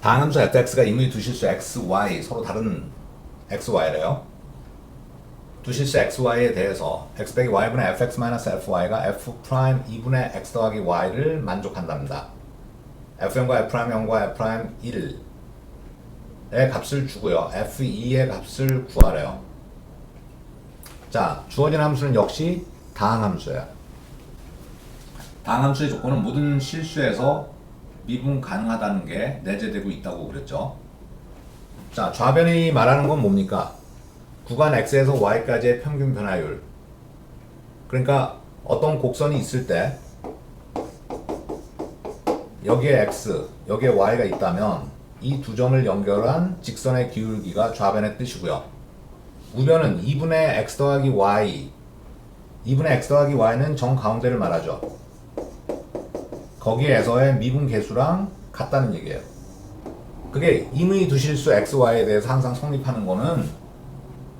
다항함수 fx가 임의 두 실수 x, y 서로 다른 x, y래요. 두 실수 x, y에 대해서 x 빼기 y분의 fx-fy가 f 프라임 2분의 x 더하기 y를 만족한답니다. f0과 f'0과 f'1의 값을 주고요. f2의 값을 구하래요. 자, 주어진 함수는 역시 다항함수예요. 다항함수의 조건은 모든 실수에서 미분 가능하다는 게 내재되고 있다고 그랬죠. 자, 좌변이 말하는 건 뭡니까? 구간 x에서 y까지의 평균 변화율. 그러니까 어떤 곡선이 있을 때 여기에 x, 여기에 y가 있다면 이 두 점을 연결한 직선의 기울기가 좌변의 뜻이고요. 우변은 2분의 x 더하기 y, 2분의 x 더하기 y는 정 가운데를 말하죠. 거기에서의 미분 계수랑 같다는 얘기예요. 그게 임의 두 실수 x, y에 대해서 항상 성립하는 거는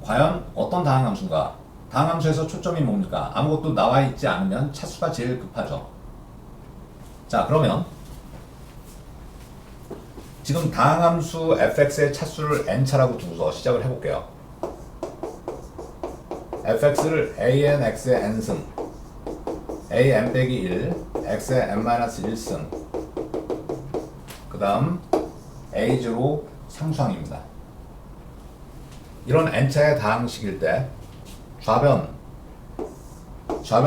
과연 어떤 다항함수인가? 다항함수에서 초점이 뭡니까? 아무것도 나와 있지 않으면 차수가 제일 급하죠. 자, 그러면 지금 다항함수 fx의 차수를 n차라고 두고서 시작을 해볼게요. fx를 an x의 n승, a n 빼기 1, x의 n-1승, 그 다음 a0 상수항입니다. 이런 n차의 다항식일 때 좌변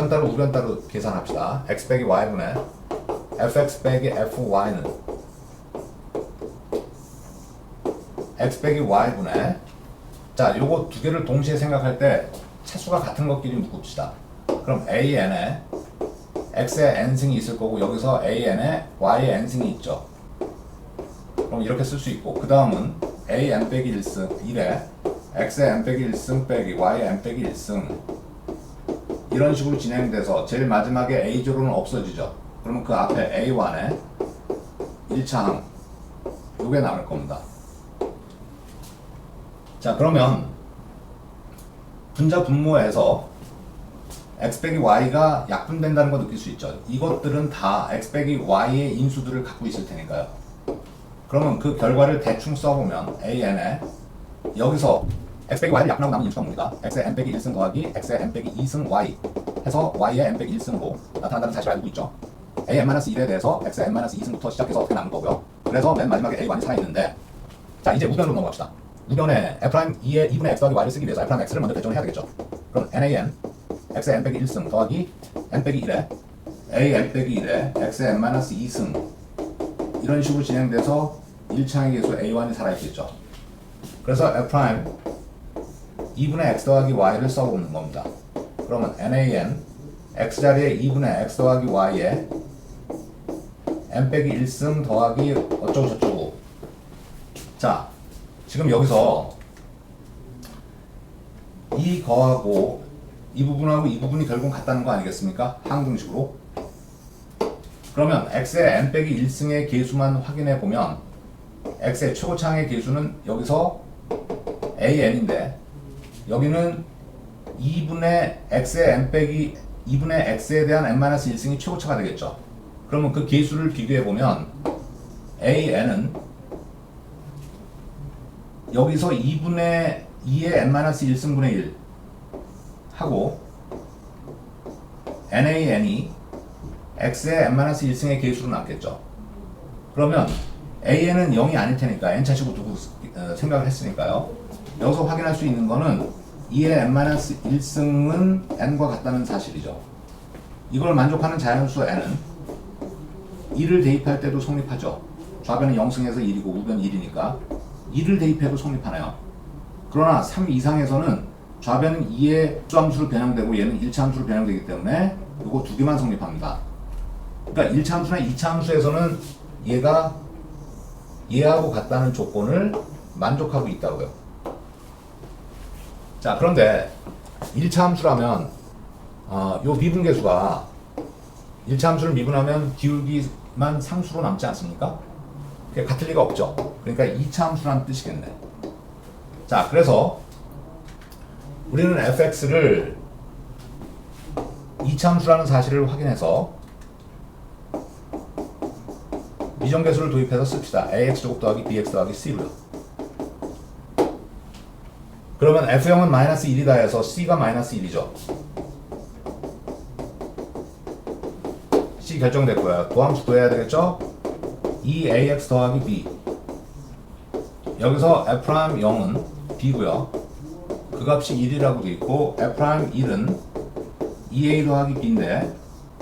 따로 우변 따로 계산합시다. x 빼기 y분의 fx 빼기 fy는 x 빼기 y분의, 자, 요거 두 개를 동시에 생각할 때 차수가 같은 것끼리 묶읍시다. 그럼 an에 x의 n승이 있을 거고 여기서 an에 y의 n승이 있죠. 그럼 이렇게 쓸 수 있고, 그 다음은 a n 빼기 1에 x의 n 빼기 1승 빼기 y의 n 빼기 1승, 이런 식으로 진행돼서 제일 마지막에 a0는 없어지죠. 그러면 그 앞에 a1에 1차항 요게 남을 겁니다. 자, 그러면 분자 분모에서 x 빼기 y가 약분된다는 거 느낄 수 있죠. 이것들은 다 x 빼기 y의 인수들을 갖고 있을 테니까요. 그러면 그 결과를 대충 써보면 an에 여기서 x 빼기 y를 약분하고 남은 인수가 뭡니까? x의 n 빼기 1승 더하기 x의 n 빼기 2승 y 해서 y의 n 빼기 1승으로 나타난다는 사실을 알고 있죠. an-1에 대해서 x의 n-2승부터 시작해서 어떻게 남을 거고요. 그래서 맨 마지막에 a1이 살아있는데, 자, 이제 우변으로 넘어갑시다. 우변에 f'2의 2분의 x 더하기 y를 쓰기 위해서 f'x를 먼저 결정을 해야 되겠죠. 그럼 nan x의 n 빼기 1승 더하기 n 빼기 1에 a n 빼기 1에 x의 n-2승, 이런 식으로 진행돼서 1차항의 계수 a1이 살아있겠죠. 그래서 f' 2분의 x 더하기 y를 써보는 겁니다. 그러면 nan x자리에 2분의 x 더하기 y에 n 빼기 1승 더하기 어쩌고 저쩌고. 자, 지금 여기서 이거하고 이 부분하고 이 부분이 결국 같다는 거 아니겠습니까? 항등식으로. 그러면 x의 n 빼기 1승의 계수만 확인해 보면 x의 최고차항의 계수는 여기서 an인데 여기는 2분의 x의 n 빼기 2분의 x에 대한 n-1승이 최고차가 되겠죠. 그러면 그 계수를 비교해 보면 an은 여기서 2분의 2의 n-1승분의 1 하고 nan이 x의 n-1승의 계수로 남겠죠. 그러면 an은 0이 아닐 테니까 n차식으로 두고 생각을 했으니까요. 여기서 확인할 수 있는 거는 2의 n-1승은 n과 같다는 사실이죠. 이걸 만족하는 자연수 n은 2를 대입할 때도 성립하죠. 좌변은 0승에서 1이고 우변 1이니까 2를 대입해도 성립하네요. 그러나 3 이상에서는 좌변은 2의 수함수로 변형되고 얘는 1차 함수로 변형되기 때문에 이거 두 개만 성립합니다. 그러니까 1차 함수나 2차 함수에서는 얘가 얘하고 같다는 조건을 만족하고 있다고요. 자, 그런데 1차 함수라면 요 미분계수가 1차 함수를 미분하면 기울기만 상수로 남지 않습니까? 그게 같을 리가 없죠. 그러니까 2차 함수라는 뜻이겠네. 자, 그래서 우리는 fx를 2차 함수라는 사실을 확인해서 비정계수를 도입해서 씁시다. ax제곱 더하기 bx 더하기 c로요. 그러면 f형은 마이너스 1이다 해서 c가 마이너스 1이죠. c 결정됐고요. 도함수 구해야 되겠죠? 2ax 더하기 b. 여기서 f'0은 b고요. 그 값이 1이라고 돼 있고 f'1은 2a 더하기 b인데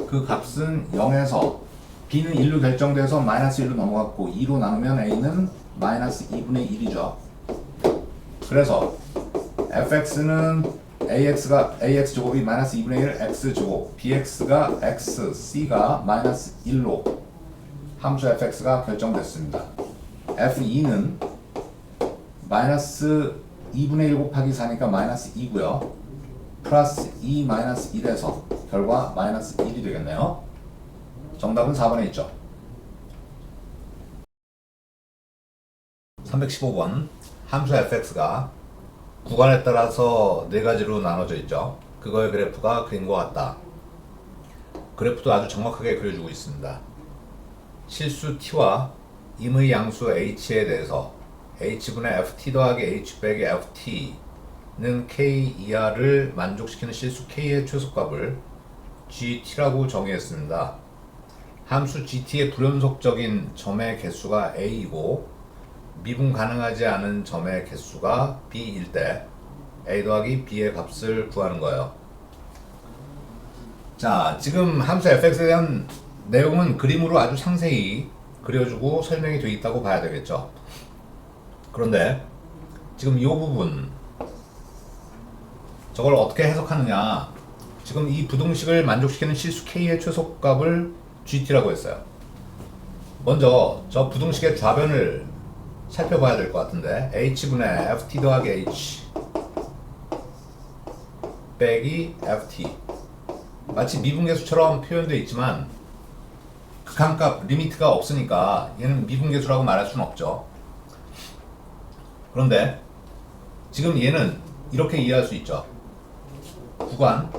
그 값은 0에서 b는 1로 결정돼서 마이너스 1로 넘어갔고 2로 나누면 a는 마이너스 2분의 1이죠. 그래서 fx는 ax가 ax제곱이 마이너스 2분의 1 x제곱, bx가 x, c가 마이너스 1로 함수 fx가 결정됐습니다. f2는 마이너스 2분의 1 곱하기 4니까 마이너스 2고요. 플러스 2 마이너스 1에서 결과 마이너스 1이 되겠네요. 정답은 4번에 있죠. 315번 함수 fx가 구간에 따라서 네 가지로 나눠져 있죠. 그거의 그래프가 그린 것 같다. 그래프도 아주 정확하게 그려주고 있습니다. 실수 t와 임의 양수 h에 대해서 h분의 ft 더하기 h 빼기 ft는 k 이하를 만족시키는 실수 k의 최소값을 gt라고 정의했습니다. 함수 gt의 불연속적인 점의 개수가 a이고 미분 가능하지 않은 점의 개수가 b일 때 a 더하기 b의 값을 구하는 거예요. 자, 지금 함수 fx에 대한 내용은 그림으로 아주 상세히 그려주고 설명이 되어 있다고 봐야 되겠죠. 그런데 지금 이 부분 저걸 어떻게 해석하느냐, 지금 이 부등식을 만족시키는 실수 k의 최소값을 gt라고 했어요. 먼저 저 부등식의 좌변을 살펴봐야 될 것 같은데 h분의 ft 더하기 h 빼기 ft 마치 미분계수처럼 표현되어 있지만 극한값 리미트가 없으니까 얘는 미분계수라고 말할 수는 없죠. 그런데 지금 얘는 이렇게 이해할 수 있죠. 구간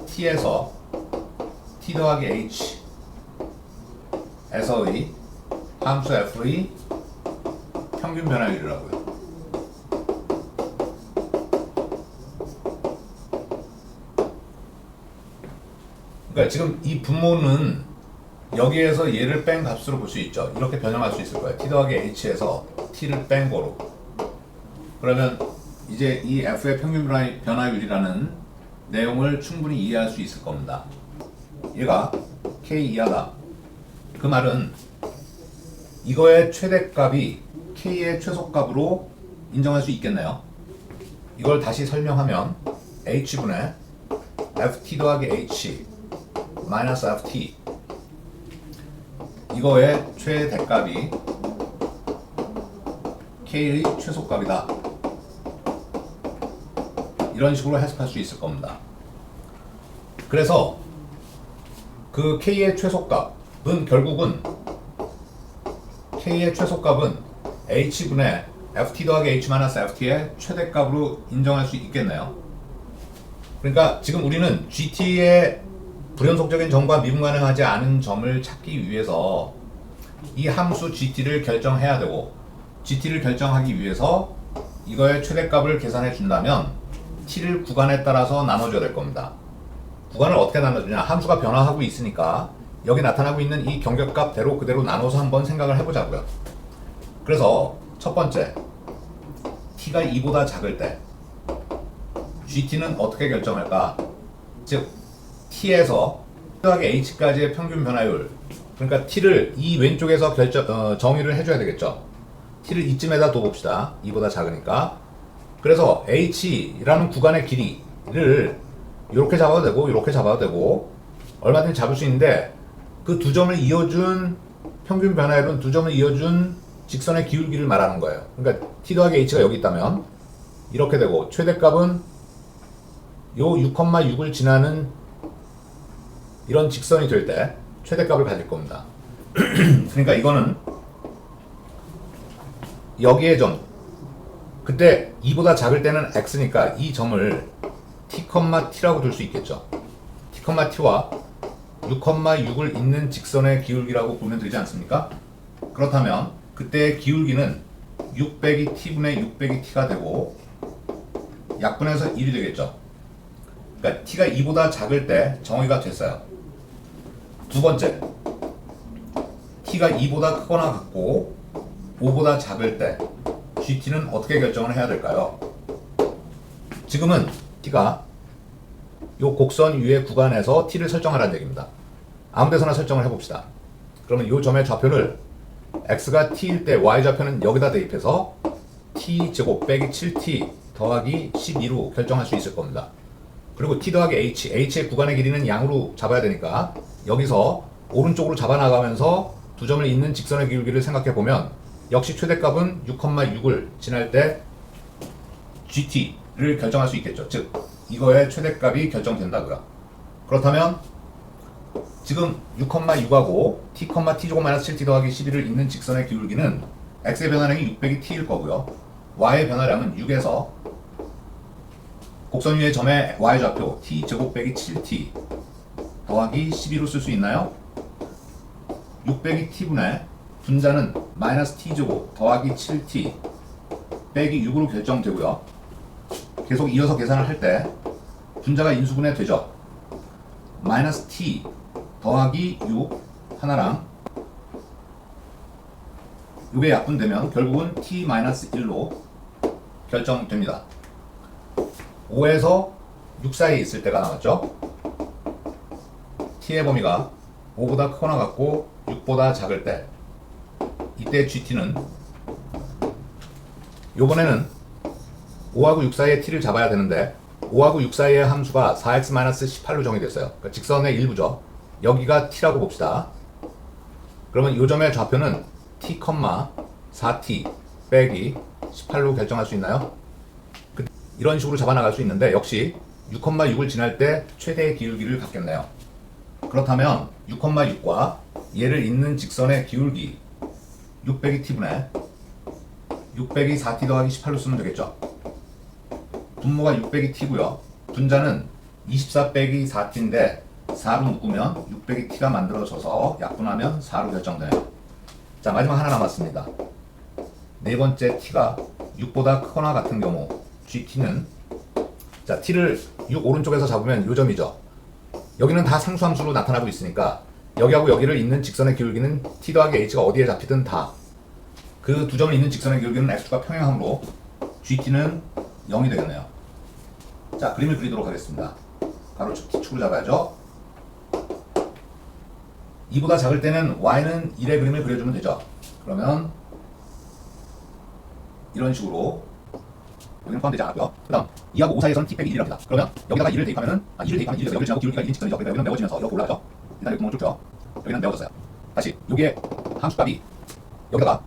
t에서 t 더하기 h 에서의 함수 f의 평균 변화율이라고요. 그러니까 지금 이 분모는 여기에서 얘를 뺀 값으로 볼 수 있죠. 이렇게 변형할 수 있을 거예요. t 더하기 h에서 t를 뺀 거로. 그러면 이제 이 f의 평균 변화율이라는 내용을 충분히 이해할 수 있을 겁니다. 얘가 k 이하다. 그 말은 이거의 최대값이 k의 최소값으로 인정할 수 있겠네요. 이걸 다시 설명하면 h분의 ft 더하기 h 마이너스 ft 이거의 최대값이 k의 최소값이다. 이런 식으로 해석할 수 있을 겁니다. 그래서 그 k의 최소값은 결국은 k의 최소값은 h분의 ft 더하기 h-ft의 최대값으로 인정할 수 있겠네요. 그러니까 지금 우리는 gt의 불연속적인 점과 미분 가능하지 않은 점을 찾기 위해서 이 함수 gt를 결정해야 되고, gt를 결정하기 위해서 이거의 최대값을 계산해 준다면 t를 구간에 따라서 나눠줘야 될 겁니다. 구간을 어떻게 나눠주냐, 함수가 변화하고 있으니까 여기 나타나고 있는 이 경계값대로 그대로 나눠서 한번 생각을 해보자고요. 그래서 첫 번째, t가 2보다 작을 때 gt는 어떻게 결정할까? 즉 t에서 더하기 h까지의 평균 변화율, 그러니까 t를 이 왼쪽에서 정의를 해줘야 되겠죠. t를 이쯤에다 둬봅시다. 2보다 작으니까. 그래서 h라는 구간의 길이를 이렇게 잡아도 되고 이렇게 잡아도 되고 얼마든지 잡을 수 있는데, 그 두 점을 이어준 평균 변화율은 두 점을 이어준 직선의 기울기를 말하는 거예요. 그러니까 t 더하기 h가 여기 있다면 이렇게 되고, 최대값은 요 6,6을 지나는 이런 직선이 될 때 최대값을 가질 겁니다. 그러니까 이거는 여기의 점, 그때 2보다 작을 때는 x니까 이 점을 t,t라고 둘 수 있겠죠. t,t와 6,6을 잇는 직선의 기울기라고 보면 되지 않습니까? 그렇다면 그때의 기울기는 6 빼기 t분의 6 빼기 t가 되고 약분해서 1이 되겠죠. 그러니까 t가 2보다 작을 때 정의가 됐어요. 두 번째, t가 2보다 크거나 같고 5보다 작을 때 gt는 어떻게 결정을 해야 될까요? 지금은 t가 요 곡선 위의 구간에서 t를 설정하라는 얘기입니다. 아무 데서나 설정을 해봅시다. 그러면 요 점의 좌표를 x가 t일 때 y좌표는 여기다 대입해서 t제곱 빼기 7t 더하기 12로 결정할 수 있을 겁니다. 그리고 t 더하기 h의 구간의 길이는 양으로 잡아야 되니까 여기서 오른쪽으로 잡아나가면서 두 점을 잇는 직선의 기울기를 생각해보면 역시 최대값은 6,6을 지날 때 gt를 결정할 수 있겠죠. 즉 이거의 최대값이 결정된다고요. 그렇다면 지금 6,6하고 t,t제곱 마이너스 7t 더하기 11을 잇는 직선의 기울기는 x의 변화량이 6 빼기 t일 거고요. y의 변화량은 6에서 곡선 위의 점의 y좌표 t제곱 빼기 7t 더하기 12로 쓸 수 있나요? 6 빼기 t분의 분자는 마이너스 t제곱 더하기 7t 빼기 6으로 결정되고요. 계속 이어서 계산을 할 때 분자가 인수분해 되죠. 마이너스 t 더하기 6 하나랑 이게 약분되면 결국은 t-1로 결정됩니다. 5에서 6 사이에 있을 때가 나왔죠. t의 범위가 5보다 크거나 같고 6보다 작을 때 이때 gt는 요번에는 5하고 6 사이에 t를 잡아야 되는데 5하고 6 사이의 함수가 4x-18로 정의됐어요. 그러니까 직선의 일부죠. 여기가 t라고 봅시다. 그러면 이 점의 좌표는 t, 4t 빼기 18로 결정할 수 있나요? 이런 식으로 잡아나갈 수 있는데 역시 6,6을 지날 때 최대의 기울기를 갖겠네요. 그렇다면 6,6과 얘를 잇는 직선의 기울기 6 빼기 t분의 6 빼기 4t 더하기 18로 쓰면 되겠죠. 분모가 6 빼기 t고요. 분자는 24 빼기 4t인데 4로 묶으면 6 빼기 t가 만들어져서 약분하면 4로 결정되네요. 자, 마지막 하나 남았습니다. 네 번째 t가 6보다 크거나 같은 경우 gt는 자 t를 6 오른쪽에서 잡으면 요 점이죠. 여기는 다 상수함수로 나타나고 있으니까 여기하고 여기를 잇는 직선의 기울기는 t 더하기 h가 어디에 잡히든 다 그 두 점을 잇는 직선의 기울기는 x가 평행하므로 gt는 0이 되겠네요. 자, 그림을 그리도록 하겠습니다. 가로축 t축을 잡아야죠. 2보다 작을 때는 y는 1의 그림을 그려주면 되죠. 그러면 이런 식으로 여기는 포함되지 않았고요. 그 다음 2하고 5 사이에서는 t 빼기 1이랍니다. 그러면 여기다가 2를 대입하면은 2를 대입하면 1이 돼서 여기를 지나고 기울기가 1인 직선이죠. 그러니까 여기는 메워지면서 이렇게 올라가죠. 일단 여기 구멍을 뚫죠. 여기는 메워졌어요. 다시 여기에 함수값이 여기다가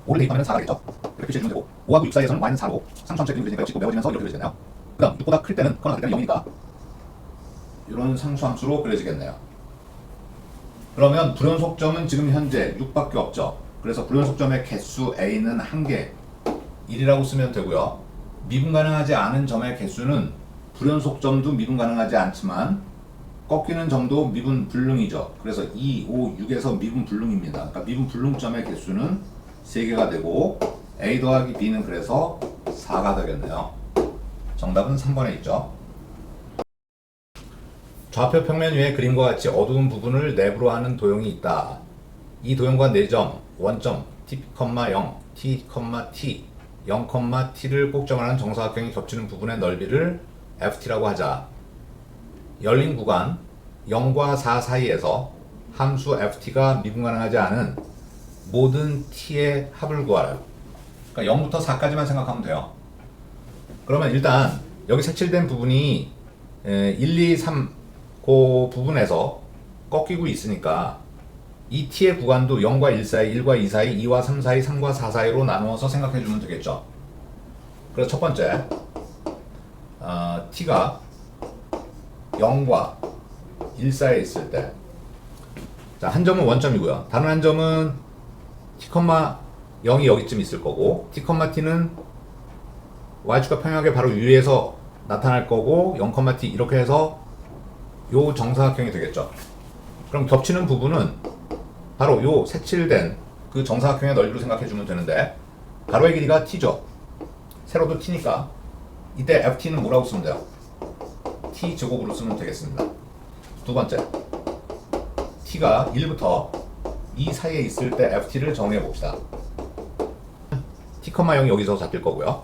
5를 대입하면 4가 되겠죠. 이렇게 표시해주면 되고 5하고 6 사이에서는 y는 4로 상수함수의 그림이 그려지니까 역시 또 메워지면서 이렇게 그려지겠네요. 그 다음 6보다 클 때는 그거나 같을 때는 0이니까 이런 상수함수로 그려지겠네요. 그러면 불연속점은 지금 현재 6밖에 없죠. 그래서 불연속점의 개수 a는 1개 1이라고 쓰면 되고요. 미분 가능하지 않은 점의 개수는 불연속점도 미분 가능하지 않지만 꺾이는 점도 미분 불능이죠. 그래서 2, 5, 6에서 미분 불능입니다. 그러니까 미분 불능점의 개수는 3개가 되고 a 더하기 b는 그래서 4가 되겠네요. 정답은 3번에 있죠. 좌표 평면 위에 그림과 같이 어두운 부분을 내부로 하는 도형이 있다. 이 도형과 4점, 원점 t, 0, t, t, 0, t를 꼭정을 하는 정사각형이 겹치는 부분의 넓이를 ft라고 하자. 열린 구간 0과 4 사이에서 함수 ft가 미분 가능하지 않은 모든 t의 합을 구하라. 그러니까 0부터 4까지만 생각하면 돼요. 그러면 일단 여기 색칠된 부분이 1, 2, 3 그 부분에서 꺾이고 있으니까 이 t의 구간도 0과 1 사이, 1과 2 사이, 2와 3 사이, 3과 4 사이로 나누어서 생각해주면 되겠죠. 그래서 첫 번째 t가 0과 1 사이에 있을 때 자, 한 점은 원점이고요. 다른 한 점은 t, 0이 여기쯤 있을 거고 t,t는 y축과 평행하게 바로 위에서 나타날 거고 0,t 이렇게 해서 요 정사각형이 되겠죠. 그럼 겹치는 부분은 바로 요 색칠된 그 정사각형의 넓이로 생각해 주면 되는데, 가로의 길이가 t죠. 세로도 t니까 이때 ft는 뭐라고 쓰면 돼요? t 제곱으로 쓰면 되겠습니다. 두 번째, t가 1부터 2 사이에 있을 때 ft를 정의해 봅시다. t, 0이 여기서 잡힐 거고요.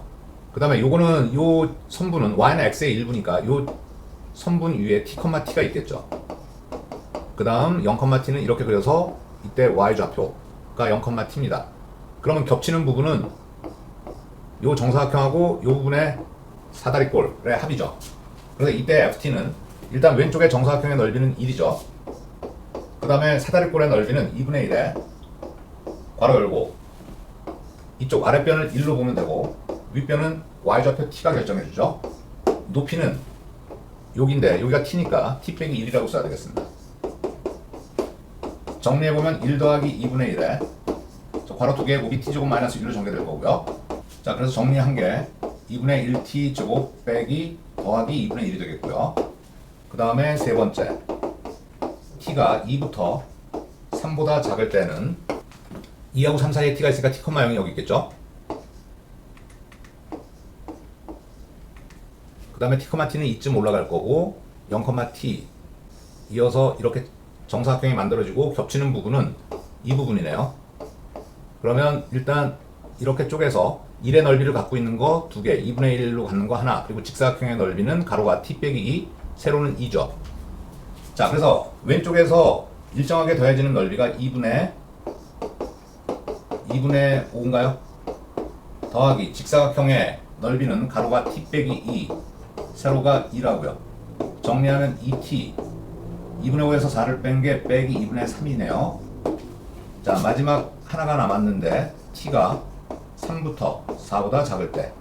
그 다음에 요거는 요 선분은 y는 x의 일부니까 요 선분 위에 t, t가 있겠죠. 그 다음 0,t는 이렇게 그려서 이때 y좌표가 0,t입니다. 그러면 겹치는 부분은 요 정사각형하고 요 부분의 사다리꼴의 합이죠. 그래서 이때 ft는 일단 왼쪽의 정사각형의 넓이는 1이죠. 그 다음에 사다리꼴의 넓이는 2분의 1에 괄호 열고 이쪽 아랫변을 1로 보면 되고 윗변은 y좌표 t가 결정해주죠. 높이는 여기인데 여기가 t니까 t 빼기 1이라고 써야 되겠습니다. 정리해보면 1 더하기 2분의 1에 괄호 2개의 곱이 t제곱 마이너스 1로 전개될 거고요. 자, 그래서 정리한 게 2분의 1t 제곱 빼기 더하기 2분의 1이 되겠고요. 그 다음에 세 번째, t가 2부터 3보다 작을 때는 2하고 3 사이에 t가 있으니까 t, 0이 여기 있겠죠. 그 다음에 t, t는 이쯤 올라갈 거고 0,t 이어서 이렇게 정사각형이 만들어지고 겹치는 부분은 이 부분이네요. 그러면 일단 이렇게 쪼개서 1의 넓이를 갖고 있는 거 2개, 2분의 1로 갖는 거 하나, 그리고 직사각형의 넓이는 가로가 t 빼기 2, 세로는 2죠. 자, 그래서 왼쪽에서 일정하게 더해지는 넓이가 2분의 5인가요? 더하기 직사각형의 넓이는 가로가 t 빼기 2, 세로가 2라고요. 정리하면 2t, 2분의 5에서 4를 뺀 게 빼기 2분의 3이네요. 자, 마지막 하나가 남았는데 t가 3부터 4보다 작을 때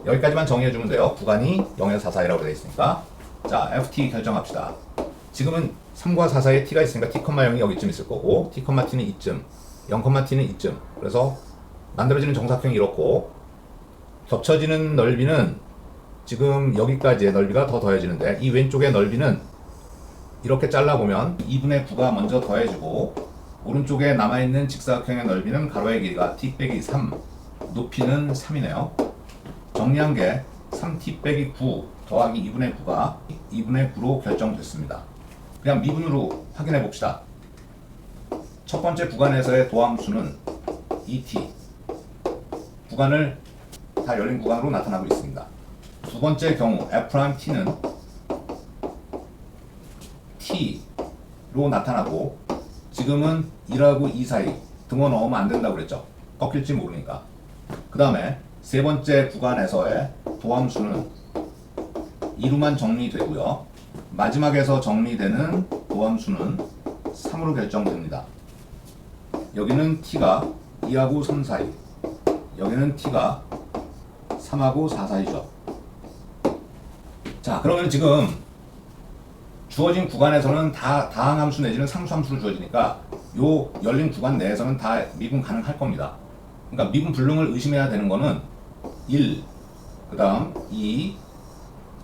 여기까지만 정리해주면 돼요. 구간이 0에서 4 사이라고 되어 있으니까. 자, ft 결정합시다. 지금은 3과 4 사이에 t가 있으니까 t, 0이 여기쯤 있을 거고 t, t는 이쯤, 0,t는 이쯤. 그래서 만들어지는 정사각형이 이렇고 겹쳐지는 넓이는 지금 여기까지의 넓이가 더 더해지는데 이 왼쪽의 넓이는 이렇게 잘라보면 2분의 9가 먼저 더해지고 오른쪽에 남아있는 직사각형의 넓이는 가로의 길이가 t 빼기 3, 높이는 3이네요. 정리한 게 3t 빼기 9 더하기 2분의 9가 2분의 9로 결정됐습니다. 그냥 미분으로 확인해 봅시다. 첫 번째 구간에서의 도함수는 2t, 구간을 다 열린 구간으로 나타나고 있습니다. 두 번째 경우 f't는 t로 나타나고 지금은 1하고 2 사이 등호 넣으면 안 된다고 그랬죠. 꺾일지 모르니까. 그 다음에 세 번째 구간에서의 도함수는 2로만 정리되고요. 마지막에서 정리되는 도함수는 3으로 결정됩니다. 여기는 t가 2하고 3 사이, 여기는 t가 3하고 4 사이죠. 자, 그러면 지금 주어진 구간에서는 다 다항함수 내지는 상수함수로 주어지니까 요 열린 구간 내에서는 다 미분 가능할 겁니다. 그러니까 미분 불능을 의심해야 되는 거는 1, 그 다음 2,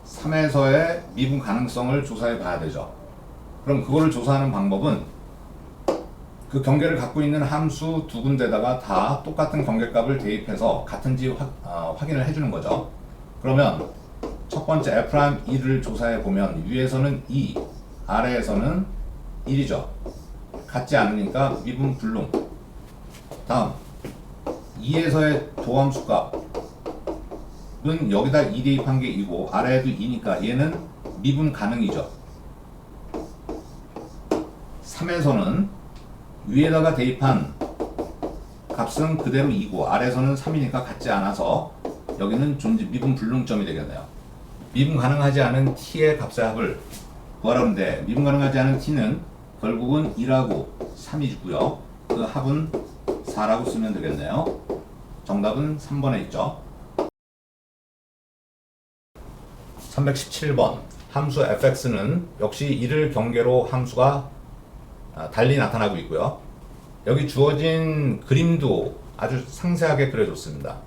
3에서의 미분 가능성을 조사해 봐야 되죠. 그럼 그거를 조사하는 방법은 그 경계를 갖고 있는 함수 두 군데다가 다 똑같은 경계값을 대입해서 같은지 확인을 해주는 거죠. 그러면 첫 번째 F'E를 조사해 보면 위에서는 2, 아래에서는 1이죠. 같지 않으니까 미분 불능. 다음 2에서의 도함수 값은 여기다 2 대입한 게 2고 아래에도 2니까 얘는 미분 가능이죠. 3에서는 위에다가 대입한 값은 그대로 2고 아래에서는 3이니까 같지 않아서 여기는 미분 불능점이 되겠네요. 미분 가능하지 않은 t의 값의 합을 구하라는데 미분 가능하지 않은 t는 결국은 1하고 3이고요. 그 합은 4라고 쓰면 되겠네요. 정답은 3번에 있죠. 317번 함수 fx는 역시 1을 경계로 함수가 달리 나타나고 있고요. 여기 주어진 그림도 아주 상세하게 그려줬습니다.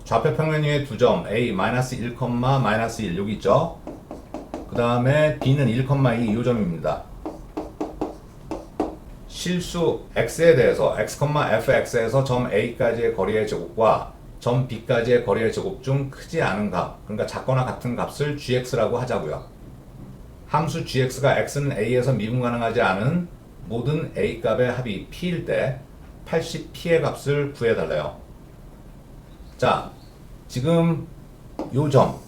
좌표 평면 위에 두 점 a -1, -1 여기 있죠. 그 다음에 b는 1, 2 이 점입니다. 실수 x에 대해서 x, fx에서 점 a까지의 거리의 제곱과 점 b까지의 거리의 제곱 중 크지 않은 값, 그러니까 작거나 같은 값을 gx라고 하자고요. 함수 gx가 x는 a에서 미분 가능하지 않은 모든 a 값의 합이 p일 때 80p의 값을 구해달래요. 자, 지금 요 점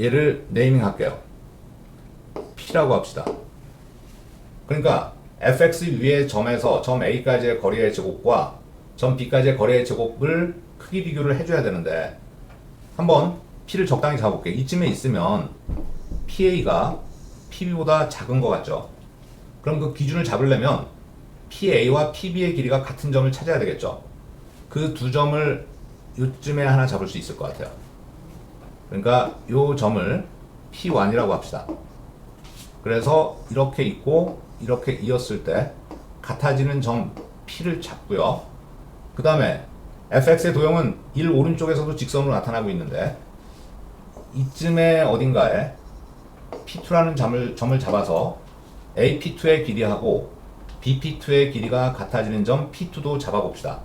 얘를 네이밍 할게요. p라고 합시다. 그러니까 fx 위의 점에서 점 a까지의 거리의 제곱과 점 b까지의 거리의 제곱을 크기 비교를 해줘야 되는데 한번 p를 적당히 잡아볼게요. 이쯤에 있으면 pa가 pb보다 작은 것 같죠? 그럼 그 기준을 잡으려면 pa와 pb의 길이가 같은 점을 찾아야 되겠죠? 그 두 점을 요쯤에 하나 잡을 수 있을 것 같아요. 그러니까 요 점을 p1이라고 합시다. 그래서 이렇게 있고 이렇게 이었을 때 같아지는 점 p를 잡고요. 그 다음에 fx의 도형은 1 오른쪽에서도 직선으로 나타나고 있는데 이쯤에 어딘가에 p2라는 점을 잡아서 AP2의 길이하고 BP2의 길이가 같아지는 점 P2도 잡아봅시다.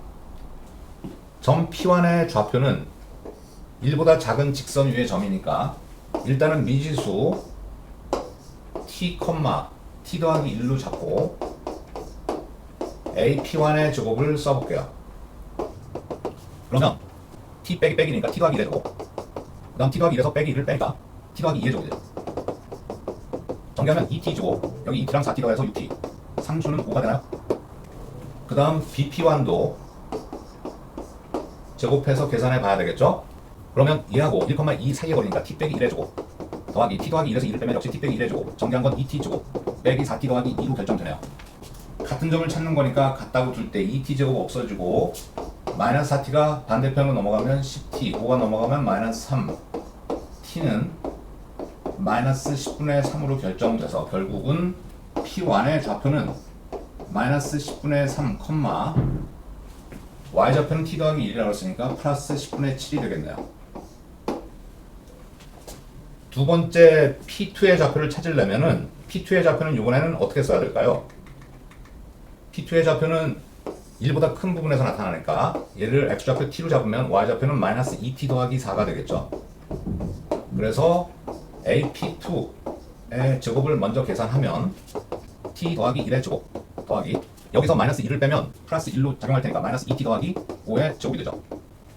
점 P1의 좌표는 1보다 작은 직선 위의 점이니까 일단은 미지수 t, t 더하기 1로 잡고 AP1의 제곱을 써볼게요. 그러면 t 빼기 빼기니까 t 더하기 1의 제곱, 그 다음 t 더하기 1에서 빼기 1을 빼니까 t 더하기 2의 제곱이 돼요. 정리하면 2t 제곱, 여기 2t랑 4t 더해서 6t, 상수는 5가 되나요? 그 다음 BP1도 제곱해서 계산해 봐야 되겠죠? 그러면 얘하고 1,2 사이에 걸리니까 t 빼기 1의 제곱 더하기 t 더하기 1에서 2를 빼면 역시 t 빼기 1의 제곱, 정리한 건 2t 제곱 빼기 4t 더하기 2로 결정되네요. 같은 점을 찾는 거니까 같다고 둘 때 2t 제곱 없어지고 마이너스 4t가 반대편으로 넘어가면 10t, 5가 넘어가면 마이너스 3, t는 마이너스 10분의 3으로 결정돼서 결국은 P1의 좌표는 마이너스 10분의 3, y좌표는 t 더하기 1이라고 했으니까 플러스 10분의 7이 되겠네요. 두 번째 P2의 좌표를 찾으려면은 P2의 좌표는 이번에는 어떻게 써야 될까요? P2의 좌표는 1보다 큰 부분에서 나타나니까 얘를 x좌표 t로 잡으면 y좌표는 마이너스 2t 더하기 4가 되겠죠. 그래서 AP2의 제곱을 먼저 계산하면 t 더하기 1의 제곱 더하기 여기서 마이너스 1을 빼면 플러스 1로 작용할 테니까 마이너스 2t 더하기 5의 제곱이 되죠.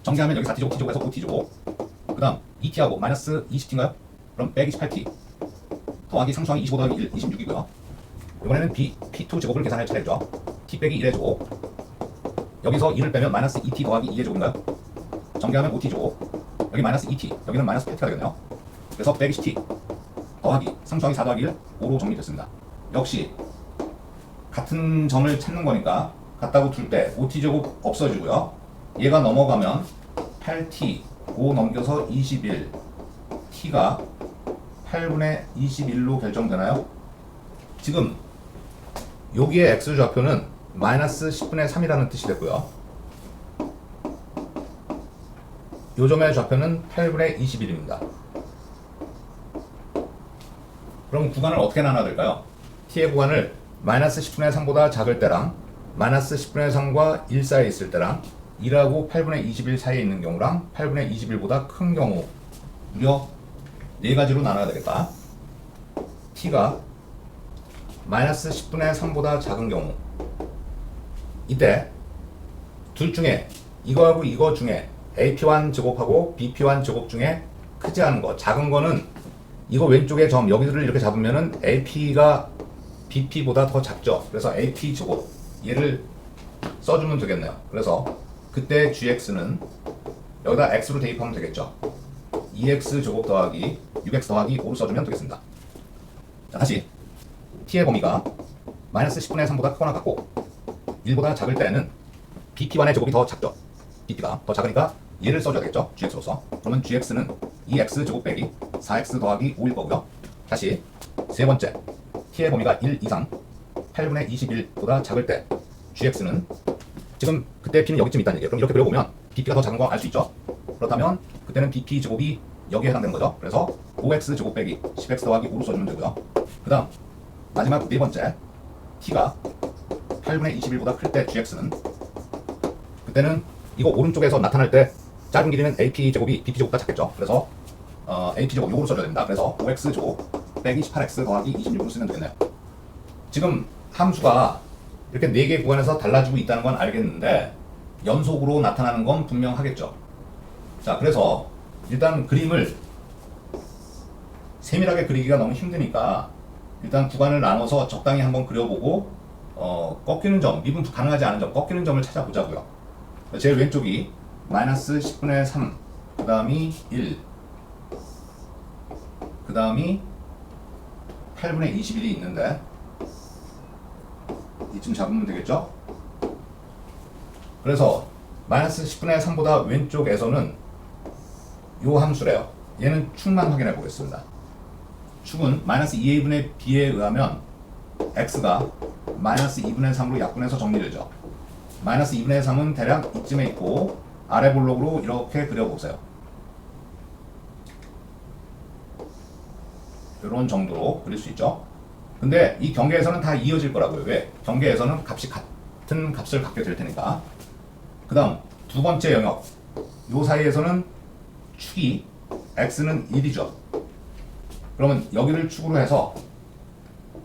정리하면 여기 4t 제곱, t제곱에서 5t 제곱, 그 다음 2t하고 마이너스 20t인가요? 그럼 빼기 18t 더하기 상수항이 25 더하기 1, 26이고요. 이번에는 P2 제곱을 계산할 차례죠. t 빼기 1의 제곱, 여기서 2를 빼면 마이너스 2t 더하기 2의 제곱인가요? 정리하면 5t 제곱, 여기 마이너스 2t, 여기는 마이너스 8t가 되겠네요. 그래서 빼기 10t 더하기 상수항이 4 더하기 1, 5로 정리됐습니다. 역시 같은 점을 찾는 거니까 같다고 둘 때 5t 제곱 없어지고요. 얘가 넘어가면 8t, 5 넘겨서 21, t가 8분의 21로 결정되나요? 지금 여기의 x좌표는 마이너스 10분의 3이라는 뜻이 됐고요. 요 점의 좌표는 8분의 21입니다. 그럼 구간을 어떻게 나눠야 될까요? t의 구간을 마이너스 10분의 3보다 작을 때랑 마이너스 10분의 3과 1 사이에 있을 때랑 2하고 8분의 21 사이에 있는 경우랑 8분의 21보다 큰 경우 무려 4가지로 나눠야 되겠다. t가 마이너스 10분의 3보다 작은 경우, 이때 둘 중에 이거하고 이거 중에 AP1 제곱하고 BP1 제곱 중에 크지 않은 거, 작은 거는 이거 왼쪽에 점 여기를 이렇게 잡으면은 AP가 BP보다 더 작죠. 그래서 AP 제곱 얘를 써주면 되겠네요. 그래서 그때 GX는 여기다 X로 대입하면 되겠죠. 2X 제곱 더하기 6X 더하기 5를 써주면 되겠습니다. 자, 다시 T의 범위가 마이너스 10분의 3보다 크거나 같고 1보다 작을 때는 BP1의 제곱이 더 작죠. BP가 더 작으니까 얘를 써줘야 되겠죠. GX로서. 그러면 GX는 2X 제곱 빼기 4X 더하기 5일 거고요. 다시 세 번째 T의 범위가 1 이상 8분의 21보다 작을 때 GX는 지금 그때 P는 여기쯤 있다는 얘기예요. 그럼 이렇게 그려보면 BP가 더 작은 거 알 수 있죠. 그렇다면 그때는 BP 제곱이 여기에 해당되는 거죠. 그래서 5X 제곱 빼기 10X 더하기 5로 써주면 되고요. 그 다음 마지막 네 번째 t가 8분의 21보다 클 때 gx는 그때는 이거 오른쪽에서 나타날 때 짧은 길이는 ap제곱이 bp제곱보다 작겠죠. 그래서 ap제곱 요거로 써줘야 됩니다. 그래서 5x제곱 빼기 18x 더하기 26으로 쓰면 되겠네요. 지금 함수가 이렇게 4개 구간에서 달라지고 있다는 건 알겠는데 연속으로 나타나는 건 분명하겠죠. 자, 그래서 일단 그림을 세밀하게 그리기가 너무 힘드니까 일단 구간을 나눠서 적당히 한번 그려보고 꺾이는 점, 미분 가능하지 않은 점, 꺾이는 점을 찾아보자고요. 제일 왼쪽이 마이너스 10분의 3, 그 다음이 1, 그 다음이 8분의 21이 있는데 이쯤 잡으면 되겠죠? 그래서 마이너스 10분의 3보다 왼쪽에서는 요 함수래요. 얘는 축만 확인해 보겠습니다. 축은 마이너스 2a분의 b에 의하면 x가 마이너스 2분의 3으로 약분해서 정리되죠. 마이너스 2분의 3은 대략 이쯤에 있고 아래 볼록으로 이렇게 그려보세요. 이런 정도로 그릴 수 있죠. 근데 이 경계에서는 다 이어질 거라고요. 왜? 경계에서는 값이 같은 값을 갖게 될 테니까. 그 다음 두 번째 영역, 요 사이에서는 축이 x는 1이죠. 그러면 여기를 축으로 해서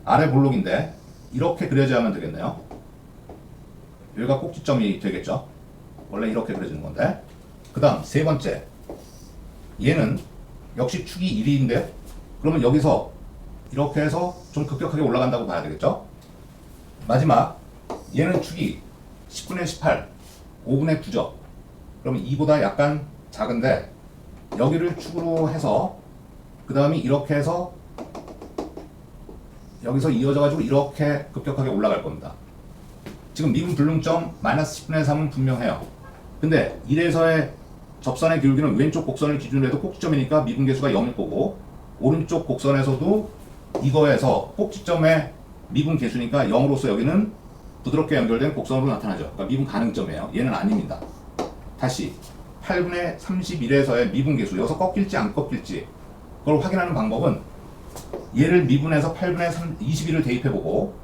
아래 볼록인데 이렇게 그려져야만 되겠네요. 여기가 꼭지점이 되겠죠. 원래 이렇게 그려지는 건데. 그 다음 세 번째, 얘는 역시 축이 1인데 그러면 여기서 이렇게 해서 좀 급격하게 올라간다고 봐야 되겠죠. 마지막, 얘는 축이 10분의 18, 5분의 9죠. 그러면 2보다 약간 작은데 여기를 축으로 해서 그 다음이 이렇게 해서 여기서 이어져가지고 이렇게 급격하게 올라갈 겁니다. 지금 미분 불능점 마이너스 10분의 3은 분명해요. 근데 1에서의 접선의 기울기는 왼쪽 곡선을 기준으로 해도 꼭지점이니까 미분계수가 0일 거고 오른쪽 곡선에서도 이거에서 꼭지점의 미분계수니까 0으로서 여기는 부드럽게 연결된 곡선으로 나타나죠. 그러니까 미분 가능점이에요. 얘는 아닙니다. 다시 8분의 31에서의 미분계수, 여기서 꺾일지 안 꺾일지 그걸 확인하는 방법은 얘를 미분해서 8분의 21을 대입해보고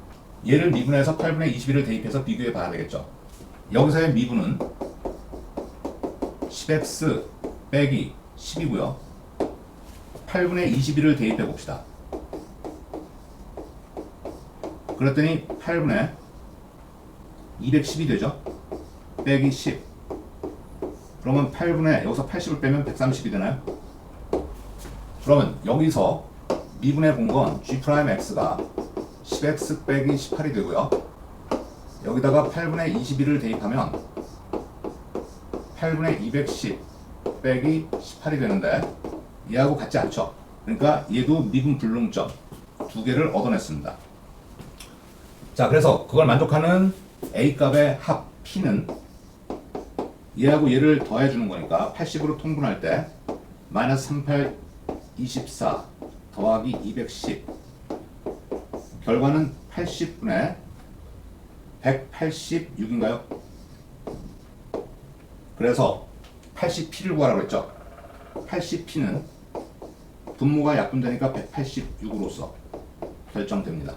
얘를 미분해서 8분의 21을 대입해서 비교해 봐야 되겠죠. 여기서의 미분은 10x 빼기 10이고요. 8분의 21을 대입해 봅시다. 그랬더니 8분의 210이 되죠. 빼기 10. 그러면 8분의 여기서 80을 빼면 130이 되나요? 그러면 여기서 미분해 본 건 g'x가 10x 빼기 18이 되고요. 여기다가 8분의 21을 대입하면 8분의 210 빼기 18이 되는데 얘하고 같지 않죠. 그러니까 얘도 미분 불능점 두 개를 얻어냈습니다. 자, 그래서 그걸 만족하는 A 값의 합 P는 얘하고 얘를 더해주는 거니까 80으로 통분할 때 마이너스 38, 24 더하기 210 결과는 80분의 186인가요? 그래서 80P를 구하라고 했죠. 80P는 분모가 약분되니까 186으로서 결정됩니다.